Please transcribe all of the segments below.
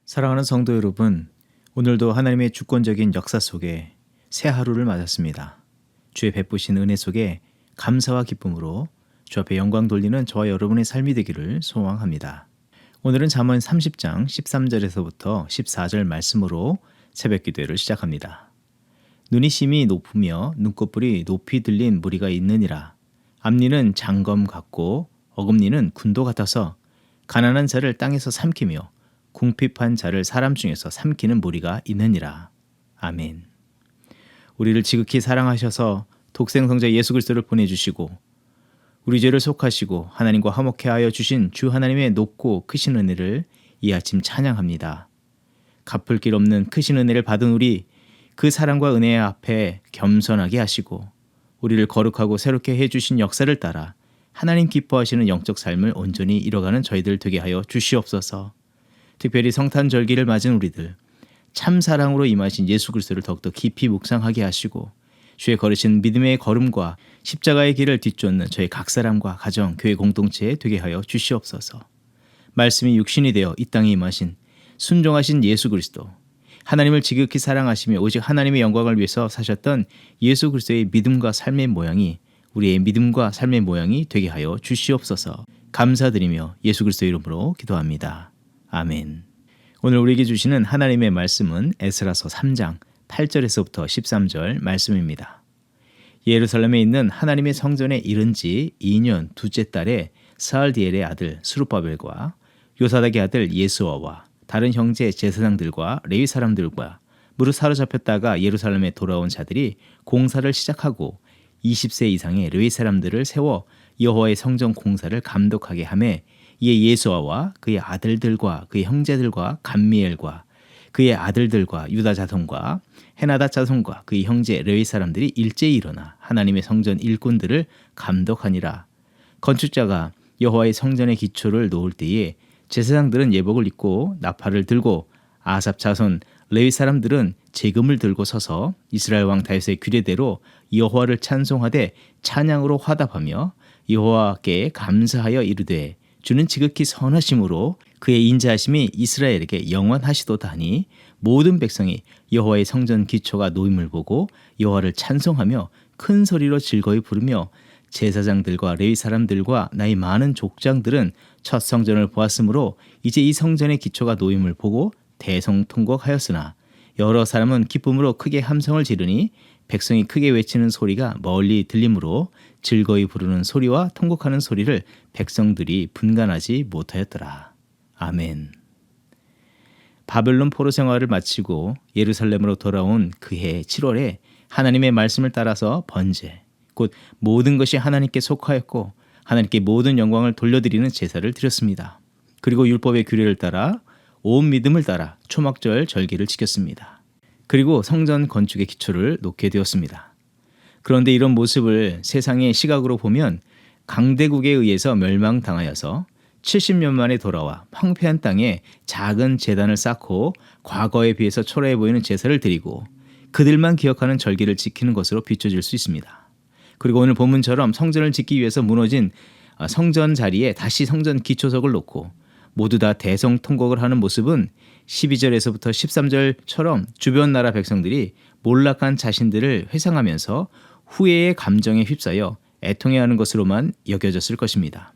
사랑하는 성도 여러분, 오늘도 하나님의 주권적인 역사 속에 새 하루를 맞았습니다. 주의 베푸신 은혜 속에 감사와 기쁨으로 주 앞에 영광 돌리는 저와 여러분의 삶이 되기를 소망합니다. 오늘은 잠언 30장 13절에서부터 14절 말씀으로 새벽 기도회를 시작합니다. 눈이 심히 높으며 눈꺼풀이 높이 들린 무리가 있느니라. 앞니는 장검 같고 어금니는 군도 같아서 가난한 자를 땅에서 삼키며 궁핍한 자를 사람 중에서 삼키는 무리가 있느니라. 아멘. 우리를 지극히 사랑하셔서 독생성자 예수 그리스도를 보내주시고 우리 죄를 속하시고 하나님과 화목케 하여 주신 주 하나님의 높고 크신 은혜를 이 아침 찬양합니다. 갚을 길 없는 크신 은혜를 받은 우리, 그 사랑과 은혜 앞에 겸손하게 하시고 우리를 거룩하고 새롭게 해주신 역사를 따라 하나님 기뻐하시는 영적 삶을 온전히 이뤄가는 저희들 되게 하여 주시옵소서. 특별히 성탄절기를 맞은 우리들, 참 사랑으로 임하신 예수 그리스도를 더욱더 깊이 묵상하게 하시고 주의 걸으신 믿음의 걸음과 십자가의 길을 뒤쫓는 저희 각 사람과 가정, 교회 공동체에 되게 하여 주시옵소서. 말씀이 육신이 되어 이 땅에 임하신 순종하신 예수 그리스도, 하나님을 지극히 사랑하시며 오직 하나님의 영광을 위해서 사셨던 예수 그리스도의 믿음과 삶의 모양이 우리의 믿음과 삶의 모양이 되게 하여 주시옵소서. 감사드리며 예수 그리스도의 이름으로 기도합니다. 아멘. 오늘 우리에게 주시는 하나님의 말씀은 에스라서 3장 8절에서부터 13절 말씀입니다. 예루살렘에 있는 하나님의 성전에 이른 지 2년 둘째 달에 스알디엘의 아들 스룹바벨과 요사닥의 아들 예수아와 다른 형제 제사장들과 레위 사람들과 무릇 사로잡혔다가 예루살렘에 돌아온 자들이 공사를 시작하고 20세 이상의 레위 사람들을 세워 여호와의 성전 공사를 감독하게 하매 이에 예수아와 그의 아들들과 그의 형제들과 감미엘과 그의 아들들과 유다 자손과 헤나다 자손과 그의 형제 레위 사람들이 일제히 일어나 하나님의 성전 일꾼들을 감독하니라. 건축자가 여호와의 성전의 기초를 놓을 때에 제사장들은 예복을 입고 나팔을 들고 아삽 자손 레위 사람들은 제금을 들고 서서 이스라엘 왕 다윗의 규례대로 여호와를 찬송하되 찬양으로 화답하며 여호와께 감사하여 이르되 주는 지극히 선하심으로 그의 인자하심이 이스라엘에게 영원하시도다 하니 모든 백성이 여호와의 성전 기초가 놓임을 보고 여호와를 찬송하며 큰 소리로 즐거이 부르며 제사장들과 레위 사람들과 나이 많은 족장들은 첫 성전을 보았으므로 이제 이 성전의 기초가 놓임을 보고 대성통곡하였으나 여러 사람은 기쁨으로 크게 함성을 지르니 백성이 크게 외치는 소리가 멀리 들리므로 즐거이 부르는 소리와 통곡하는 소리를 백성들이 분간하지 못하였더라. 아멘. 바벨론 포로 생활을 마치고 예루살렘으로 돌아온 그해 7월에 하나님의 말씀을 따라서 번제, 곧 모든 것이 하나님께 속하였고 하나님께 모든 영광을 돌려드리는 제사를 드렸습니다. 그리고 율법의 규례를 따라 온 믿음을 따라 초막절 절기를 지켰습니다. 그리고 성전 건축의 기초를 놓게 되었습니다. 그런데 이런 모습을 세상의 시각으로 보면 강대국에 의해서 멸망당하여서 70년 만에 돌아와 황폐한 땅에 작은 제단을 쌓고 과거에 비해서 초라해 보이는 제사를 드리고 그들만 기억하는 절기를 지키는 것으로 비춰질 수 있습니다. 그리고 오늘 본문처럼 성전을 짓기 위해서 무너진 성전 자리에 다시 성전 기초석을 놓고 모두 다 대성통곡을 하는 모습은 12절에서부터 13절처럼 주변 나라 백성들이 몰락한 자신들을 회상하면서 후회의 감정에 휩싸여 애통해하는 것으로만 여겨졌을 것입니다.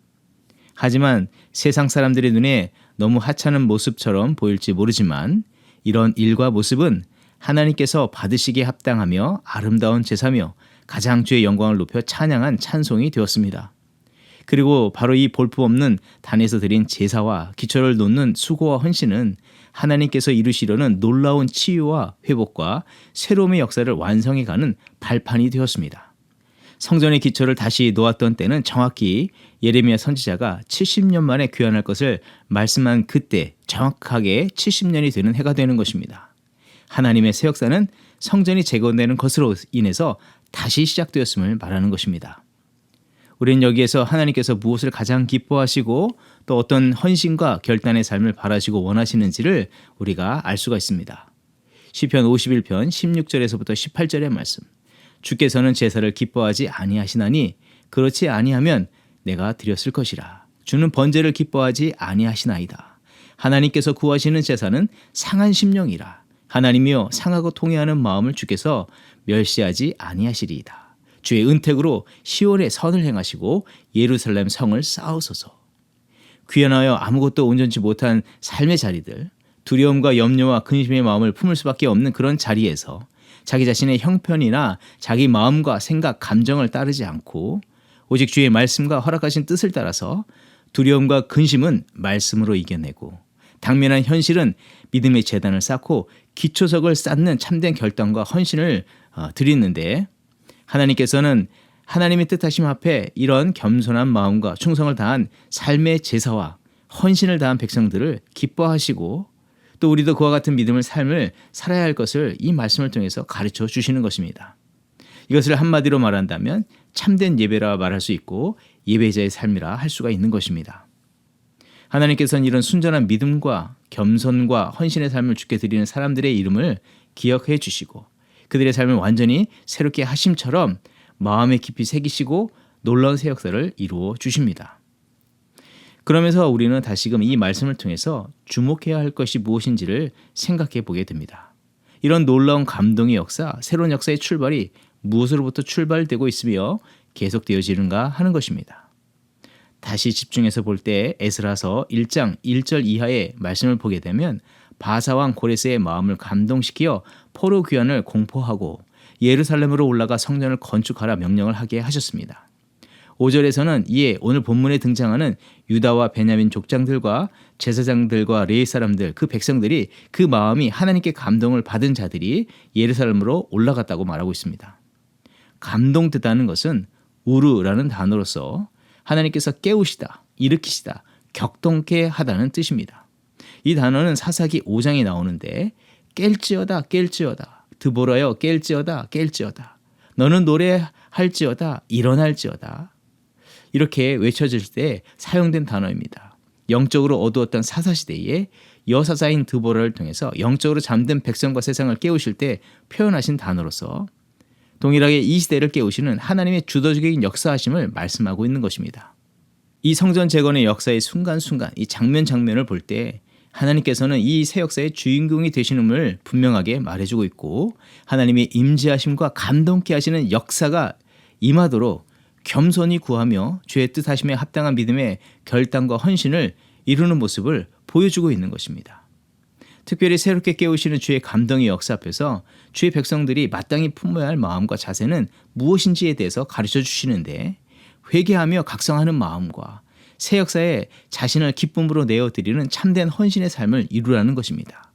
하지만 세상 사람들의 눈에 너무 하찮은 모습처럼 보일지 모르지만 이런 일과 모습은 하나님께서 받으시기에 합당하며 아름다운 제사며 가장 주의 영광을 높여 찬양한 찬송이 되었습니다. 그리고 바로 이 볼품없는 단에서 드린 제사와 기초를 놓는 수고와 헌신은 하나님께서 이루시려는 놀라운 치유와 회복과 새로움의 역사를 완성해가는 발판이 되었습니다. 성전의 기초를 다시 놓았던 때는 정확히 예레미야 선지자가 70년 만에 귀환할 것을 말씀한 그때 정확하게 70년이 되는 해가 되는 것입니다. 하나님의 새 역사는 성전이 재건되는 것으로 인해서 다시 시작되었음을 말하는 것입니다. 우리는 여기에서 하나님께서 무엇을 가장 기뻐하시고 또 어떤 헌신과 결단의 삶을 바라시고 원하시는지를 우리가 알 수가 있습니다. 시편 51편 16절에서부터 18절의 말씀. 주께서는 제사를 기뻐하지 아니하시나니 그렇지 아니하면 내가 드렸을 것이라. 주는 번제를 기뻐하지 아니하시나이다. 하나님께서 구하시는 제사는 상한 심령이라. 하나님이여 상하고 통회하는 마음을 주께서 멸시하지 아니하시리이다. 주의 은택으로 시온에 선을 행하시고 예루살렘 성을 쌓으소서. 귀환하여 아무것도 온전치 못한 삶의 자리들, 두려움과 염려와 근심의 마음을 품을 수밖에 없는 그런 자리에서 자기 자신의 형편이나 자기 마음과 생각, 감정을 따르지 않고 오직 주의 말씀과 허락하신 뜻을 따라서 두려움과 근심은 말씀으로 이겨내고 당면한 현실은 믿음의 재단을 쌓고 기초석을 쌓는 참된 결단과 헌신을 드리는데 하나님께서는 하나님의 뜻하심 앞에 이런 겸손한 마음과 충성을 다한 삶의 제사와 헌신을 다한 백성들을 기뻐하시고 또 우리도 그와 같은 믿음의 삶을 살아야 할 것을 이 말씀을 통해서 가르쳐 주시는 것입니다. 이것을 한마디로 말한다면 참된 예배라 말할 수 있고 예배자의 삶이라 할 수가 있는 것입니다. 하나님께서는 이런 순전한 믿음과 겸손과 헌신의 삶을 주께 드리는 사람들의 이름을 기억해 주시고 그들의 삶을 완전히 새롭게 하심처럼 마음에 깊이 새기시고 놀라운 새 역사를 이루어 주십니다. 그러면서 우리는 다시금 이 말씀을 통해서 주목해야 할 것이 무엇인지를 생각해 보게 됩니다. 이런 놀라운 감동의 역사, 새로운 역사의 출발이 무엇으로부터 출발되고 있으며 계속되어지는가 하는 것입니다. 다시 집중해서 볼 때 에스라서 1장 1절 이하의 말씀을 보게 되면 바사왕 고레스의 마음을 감동시키어 포로 귀환을 공포하고 예루살렘으로 올라가 성전을 건축하라 명령을 하게 하셨습니다. 5절에서는 이에 오늘 본문에 등장하는 유다와 베냐민 족장들과 제사장들과 레위 사람들 그 백성들이 그 마음이 하나님께 감동을 받은 자들이 예루살렘으로 올라갔다고 말하고 있습니다. 감동되다는 것은 우르라는 단어로서 하나님께서 깨우시다, 일으키시다, 격동케 하다는 뜻입니다. 이 단어는 사사기 5장에 나오는데 깰지어다 깰지어다 드보라여 깰지어다 깰지어다 너는 노래할지어다 일어날지어다 이렇게 외쳐질 때 사용된 단어입니다. 영적으로 어두웠던 사사시대에 여사사인 드보라를 통해서 영적으로 잠든 백성과 세상을 깨우실 때 표현하신 단어로서 동일하게 이 시대를 깨우시는 하나님의 주도적인 역사하심을 말씀하고 있는 것입니다. 이 성전 재건의 역사의 순간순간 이 장면을 볼 때 하나님께서는 이 새 역사의 주인공이 되시는을 분명하게 말해주고 있고 하나님의 임재하심과 감동케 하시는 역사가 임하도록 겸손히 구하며 주의 뜻하심에 합당한 믿음의 결단과 헌신을 이루는 모습을 보여주고 있는 것입니다. 특별히 새롭게 깨우시는 주의 감동의 역사 앞에서 주의 백성들이 마땅히 품어야 할 마음과 자세는 무엇인지에 대해서 가르쳐 주시는데 회개하며 각성하는 마음과 새 역사에 자신을 기쁨으로 내어드리는 참된 헌신의 삶을 이루라는 것입니다.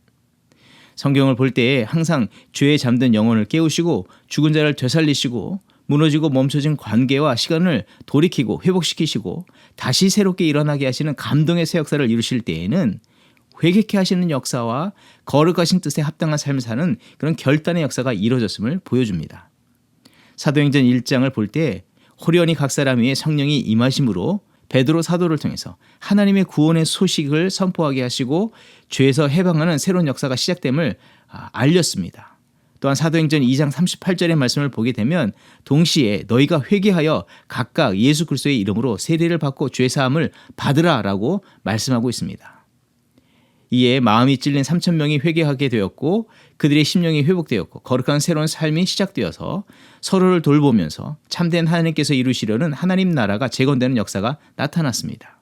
성경을 볼 때에 항상 죄에 잠든 영혼을 깨우시고 죽은 자를 되살리시고 무너지고 멈춰진 관계와 시간을 돌이키고 회복시키시고 다시 새롭게 일어나게 하시는 감동의 새 역사를 이루실 때에는 회개케 하시는 역사와 거룩하신 뜻에 합당한 삶을 사는 그런 결단의 역사가 이루어졌음을 보여줍니다. 사도행전 1장을 볼 때 호련히 각 사람 위에 성령이 임하심으로 베드로 사도를 통해서 하나님의 구원의 소식을 선포하게 하시고 죄에서 해방하는 새로운 역사가 시작됨을 알렸습니다. 또한 사도행전 2장 38절의 말씀을 보게 되면 동시에 너희가 회개하여 각각 예수 그리스도의 이름으로 세례를 받고 죄 사함을 받으라라고 말씀하고 있습니다. 이에 마음이 찔린 3,000명이 회개하게 되었고 그들의 심령이 회복되었고 거룩한 새로운 삶이 시작되어서 서로를 돌보면서 참된 하나님께서 이루시려는 하나님 나라가 재건되는 역사가 나타났습니다.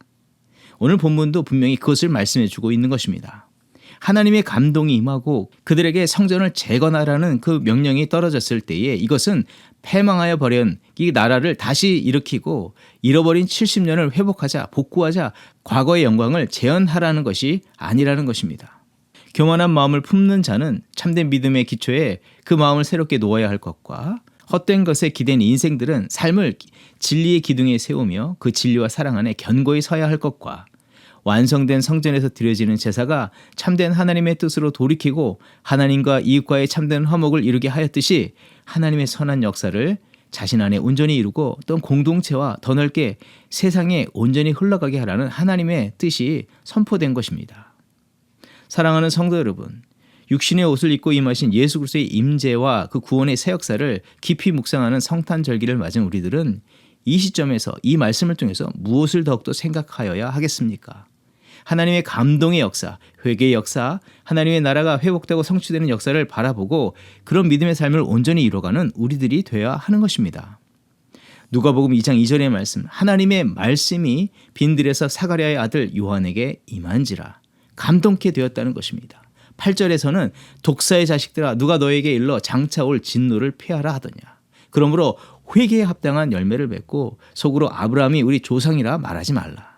오늘 본문도 분명히 그것을 말씀해 주고 있는 것입니다. 하나님의 감동이 임하고 그들에게 성전을 재건하라는 그 명령이 떨어졌을 때에 이것은 패망하여 버린 이 나라를 다시 일으키고 잃어버린 70년을 회복하자, 복구하자, 과거의 영광을 재현하라는 것이 아니라는 것입니다. 교만한 마음을 품는 자는 참된 믿음의 기초에 그 마음을 새롭게 놓아야 할 것과 헛된 것에 기댄 인생들은 삶을 진리의 기둥에 세우며 그 진리와 사랑 안에 견고히 서야 할 것과 완성된 성전에서 드려지는 제사가 참된 하나님의 뜻으로 돌이키고 하나님과 이웃과의 참된 화목을 이루게 하였듯이 하나님의 선한 역사를 자신 안에 온전히 이루고 또 공동체와 더 넓게 세상에 온전히 흘러가게 하라는 하나님의 뜻이 선포된 것입니다. 사랑하는 성도 여러분, 육신의 옷을 입고 임하신 예수 그리스도의 임재와 그 구원의 새 역사를 깊이 묵상하는 성탄절기를 맞은 우리들은 이 시점에서 이 말씀을 통해서 무엇을 더욱더 생각하여야 하겠습니까? 하나님의 감동의 역사, 회개의 역사, 하나님의 나라가 회복되고 성취되는 역사를 바라보고 그런 믿음의 삶을 온전히 이뤄가는 우리들이 되어야 하는 것입니다. 누가복음 2장 2절의 말씀, 하나님의 말씀이 빈들에서 사가랴의 아들 요한에게 임한지라 감동케 되었다는 것입니다. 8절에서는 독사의 자식들아 누가 너에게 일러 장차 올 진노를 피하라 하더냐. 그러므로 회개에 합당한 열매를 맺고 속으로 아브라함이 우리 조상이라 말하지 말라.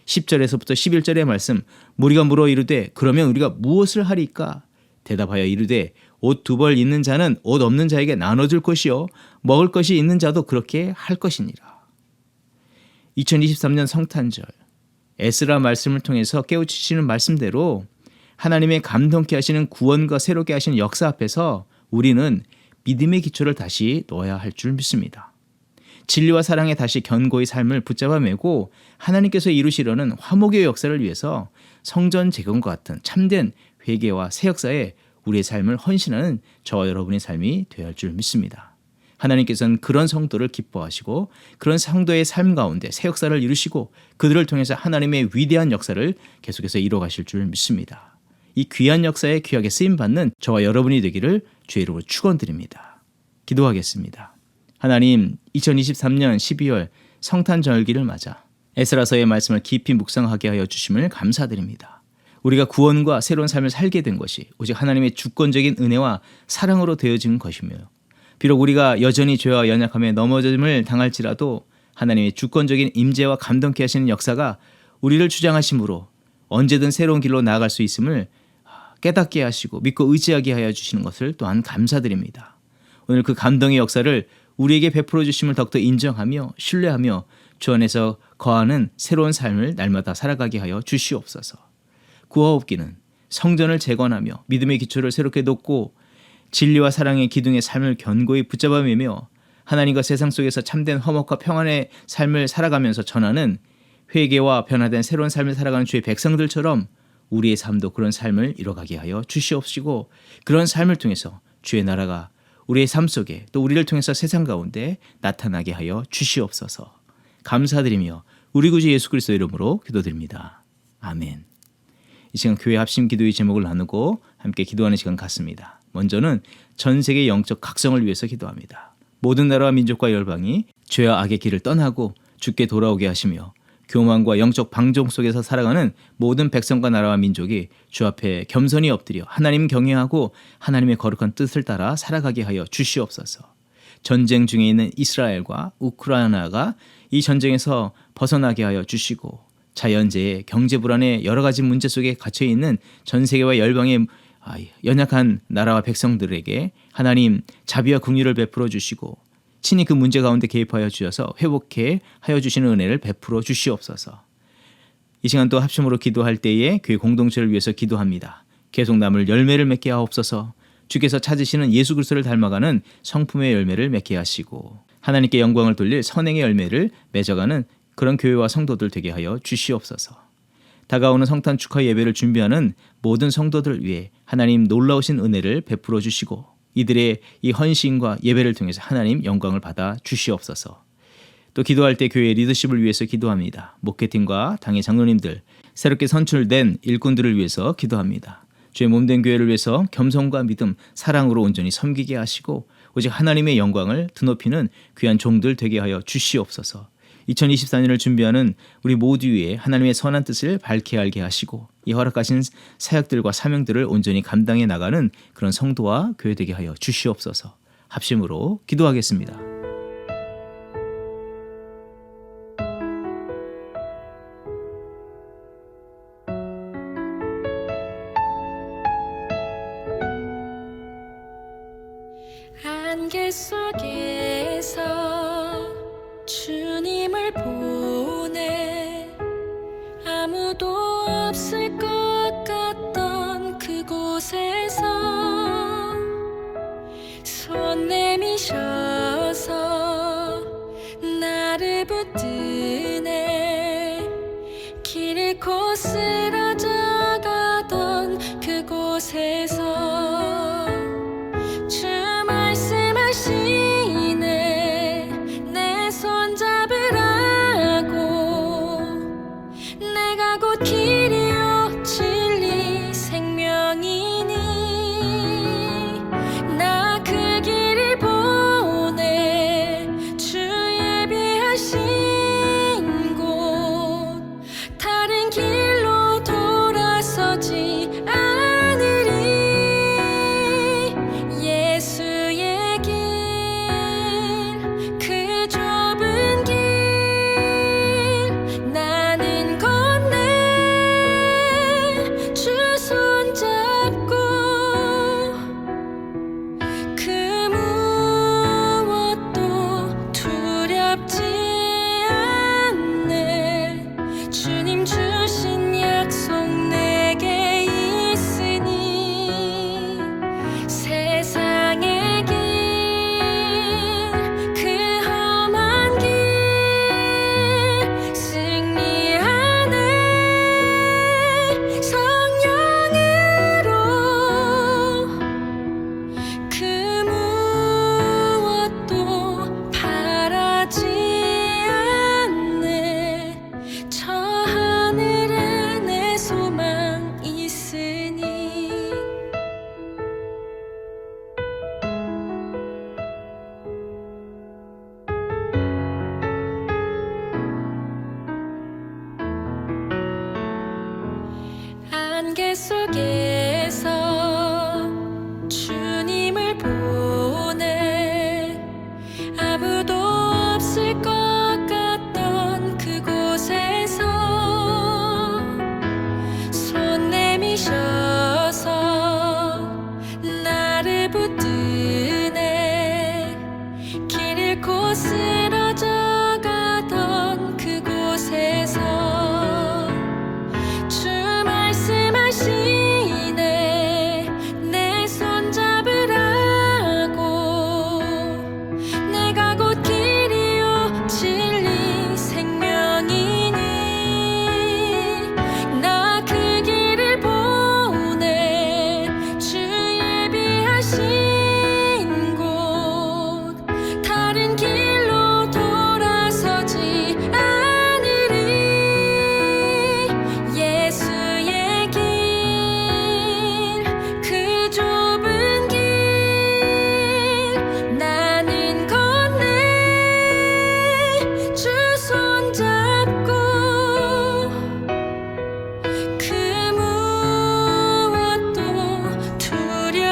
10절에서부터 11절의 말씀, 무리가 물어 이르되 그러면 우리가 무엇을 하리까? 대답하여 이르되 옷 2벌 있는 자는 옷 없는 자에게 나눠줄 것이요 먹을 것이 있는 자도 그렇게 할 것이니라. 2023년 성탄절 에스라 말씀을 통해서 깨우치시는 말씀대로 하나님의 감동케 하시는 구원과 새롭게 하시는 역사 앞에서 우리는 믿음의 기초를 다시 놓아야 할 줄 믿습니다. 진리와 사랑에 다시 견고히 삶을 붙잡아 매고 하나님께서 이루시려는 화목의 역사를 위해서 성전 재건과 같은 참된 회개와 새 역사에 우리의 삶을 헌신하는 저와 여러분의 삶이 되어야 할 줄 믿습니다. 하나님께서는 그런 성도를 기뻐하시고 그런 성도의 삶 가운데 새 역사를 이루시고 그들을 통해서 하나님의 위대한 역사를 계속해서 이뤄가실 줄 믿습니다. 이 귀한 역사에 귀하게 쓰임받는 저와 여러분이 되기를 주의 이름으로 축원드립니다. 기도하겠습니다. 하나님, 2023년 12월 성탄절기를 맞아 에스라서의 말씀을 깊이 묵상하게 하여 주심을 감사드립니다. 우리가 구원과 새로운 삶을 살게 된 것이 오직 하나님의 주권적인 은혜와 사랑으로 되어진 것이며 비록 우리가 여전히 죄와 연약함에 넘어짐을 당할지라도 하나님의 주권적인 임재와 감동케 하시는 역사가 우리를 주장하심으로 언제든 새로운 길로 나아갈 수 있음을 깨닫게 하시고 믿고 의지하게 하여 주시는 것을 또한 감사드립니다. 오늘 그 감동의 역사를 우리에게 베풀어 주심을 더욱더 인정하며 신뢰하며 주 안에서 거하는 새로운 삶을 날마다 살아가게 하여 주시옵소서. 구하옵기는 성전을 재건하며 믿음의 기초를 새롭게 놓고 진리와 사랑의 기둥의 삶을 견고히 붙잡아 매며 하나님과 세상 속에서 참된 화목과 평안의 삶을 살아가면서 전하는 회개와 변화된 새로운 삶을 살아가는 주의 백성들처럼 우리의 삶도 그런 삶을 이뤄가게 하여 주시옵시고 그런 삶을 통해서 주의 나라가 우리의 삶 속에 또 우리를 통해서 세상 가운데 나타나게 하여 주시옵소서. 감사드리며 우리 구주 예수 그리스도 이름으로 기도드립니다. 아멘. 이 시간 교회 합심 기도의 제목을 나누고 함께 기도하는 시간 갖습니다. 먼저는 전 세계 영적 각성을 위해서 기도합니다. 모든 나라와 민족과 열방이 죄와 악의 길을 떠나고 주께 돌아오게 하시며 교만과 영적 방종 속에서 살아가는 모든 백성과 나라와 민족이 주 앞에 겸손히 엎드려 하나님 경외하고 하나님의 거룩한 뜻을 따라 살아가게 하여 주시옵소서. 전쟁 중에 있는 이스라엘과 우크라이나가 이 전쟁에서 벗어나게 하여 주시고 자연재해, 경제불안의 여러 가지 문제 속에 갇혀있는 전 세계와 열방의 연약한 나라와 백성들에게 하나님 자비와 긍휼을 베풀어 주시고 친히 그 문제 가운데 개입하여 주셔서 회복해 하여 주시는 은혜를 베풀어 주시옵소서. 이 시간 또 합심으로 기도할 때에 교회 공동체를 위해서 기도합니다. 계속 남을 열매를 맺게 하옵소서. 주께서 찾으시는 예수 그리스도를 닮아가는 성품의 열매를 맺게 하시고 하나님께 영광을 돌릴 선행의 열매를 맺어가는 그런 교회와 성도들 되게 하여 주시옵소서. 다가오는 성탄 축하 예배를 준비하는 모든 성도들 위해 하나님 놀라우신 은혜를 베풀어 주시고 이들의 이 헌신과 예배를 통해서 하나님 영광을 받아 주시옵소서. 또 기도할 때 교회 리더십을 위해서 기도합니다. 목회팀과 당의 장로님들, 새롭게 선출된 일꾼들을 위해서 기도합니다. 주의 몸된 교회를 위해서 겸손과 믿음, 사랑으로 온전히 섬기게 하시고 오직 하나님의 영광을 드높이는 귀한 종들 되게 하여 주시옵소서. 2024년을 준비하는 우리 모두 위에 하나님의 선한 뜻을 밝게 알게 하시고 이 허락하신 사역들과 사명들을 온전히 감당해 나가는 그런 성도와 교회 되게 하여 주시옵소서. 합심으로 기도하겠습니다. 안개 속에서 주님을 보내 아무도 없을 것 같던 그곳에서 손 내미셔서 나를 붙드네 길 잃고 쓰러져 가던 그곳에서 주 말씀하시네 내 손 잡으라고 내가 곧 길이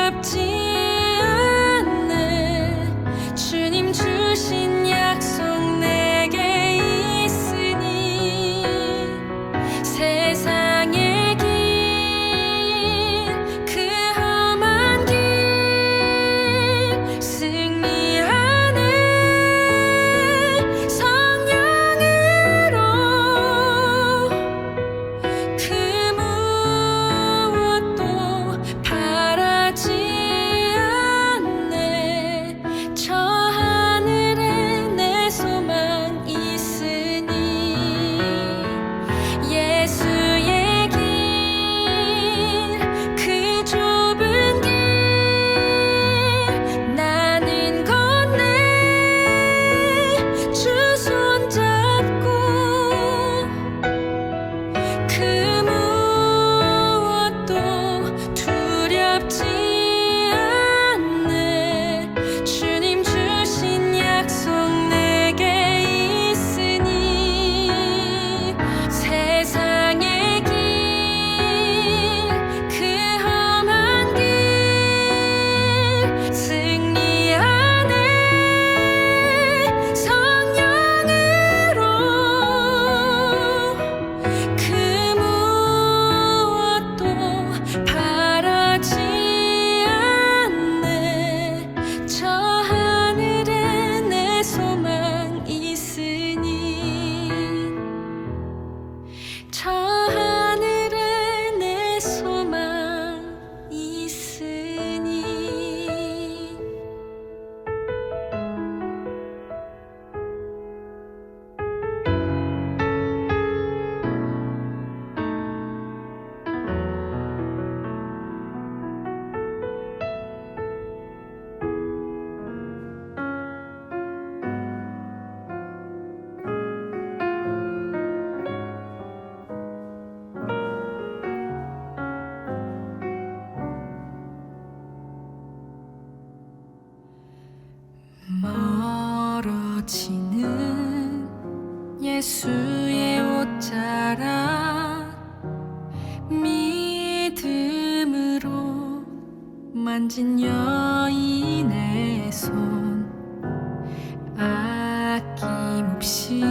두렵지 않네. 주님 주신 약속 내게 있으니 세상의 길 그 험한 길 승리하네. 성령으로 그 무엇도 바라지 않네. 저 하늘에 내 소망 있으니 예수의 길 그 좁은 길 나는 건네. 주 손잡고 그 무엇도 두렵지 않네. 주님 주신 약속 내게 있으니 세상의 길 그 험한 길 승리하네. 성령으로 그 무엇도 바라지 않네. 저 하늘에 내 소망 있으니 저 하늘에 내 소망 있으니. 멀어지는 예수의 옷자락 믿음으로 만진 여인의 손 아낌없이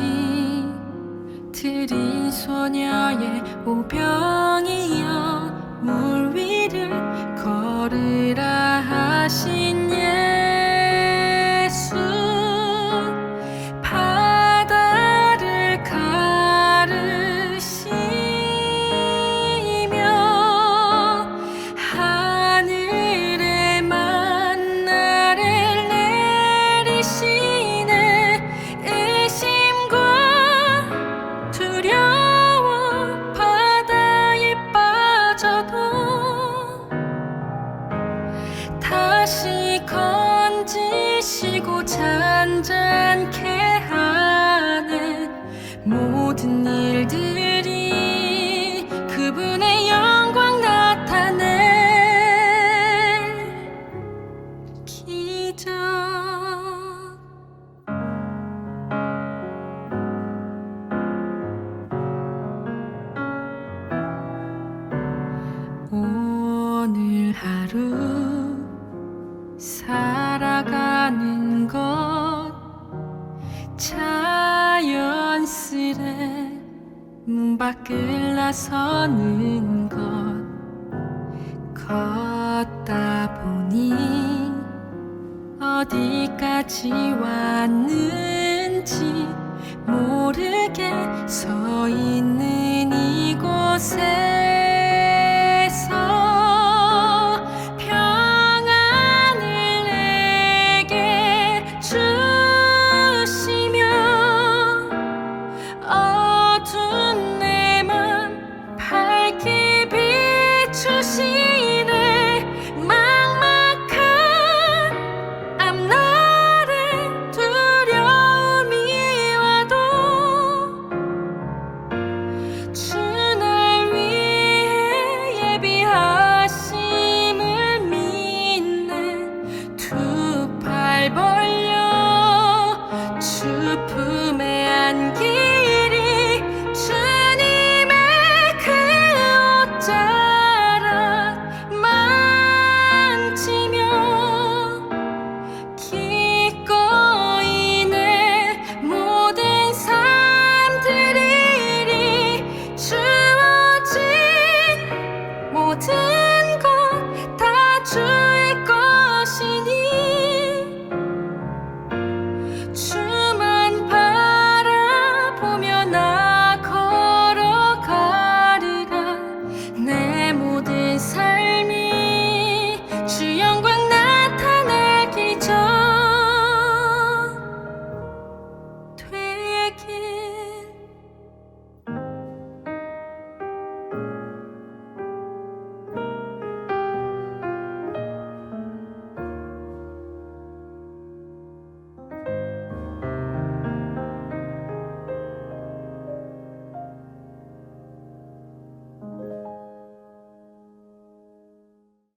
드린 소녀의 오병이여 물 위를 걸으라 하신 예수 바다를 가르시며 하늘에 만나를 내리시네. 의심과 두려워 바다에 빠져도 다시 건지시고 잔잔케 하는 모든 일들이 그분의 영광 나타낼 기적. 오늘 하루 살아가는 것 자연스레 문 밖을 나서는 것 걷다 보니 어디까지 왔는지 모르게 서 있는 이곳에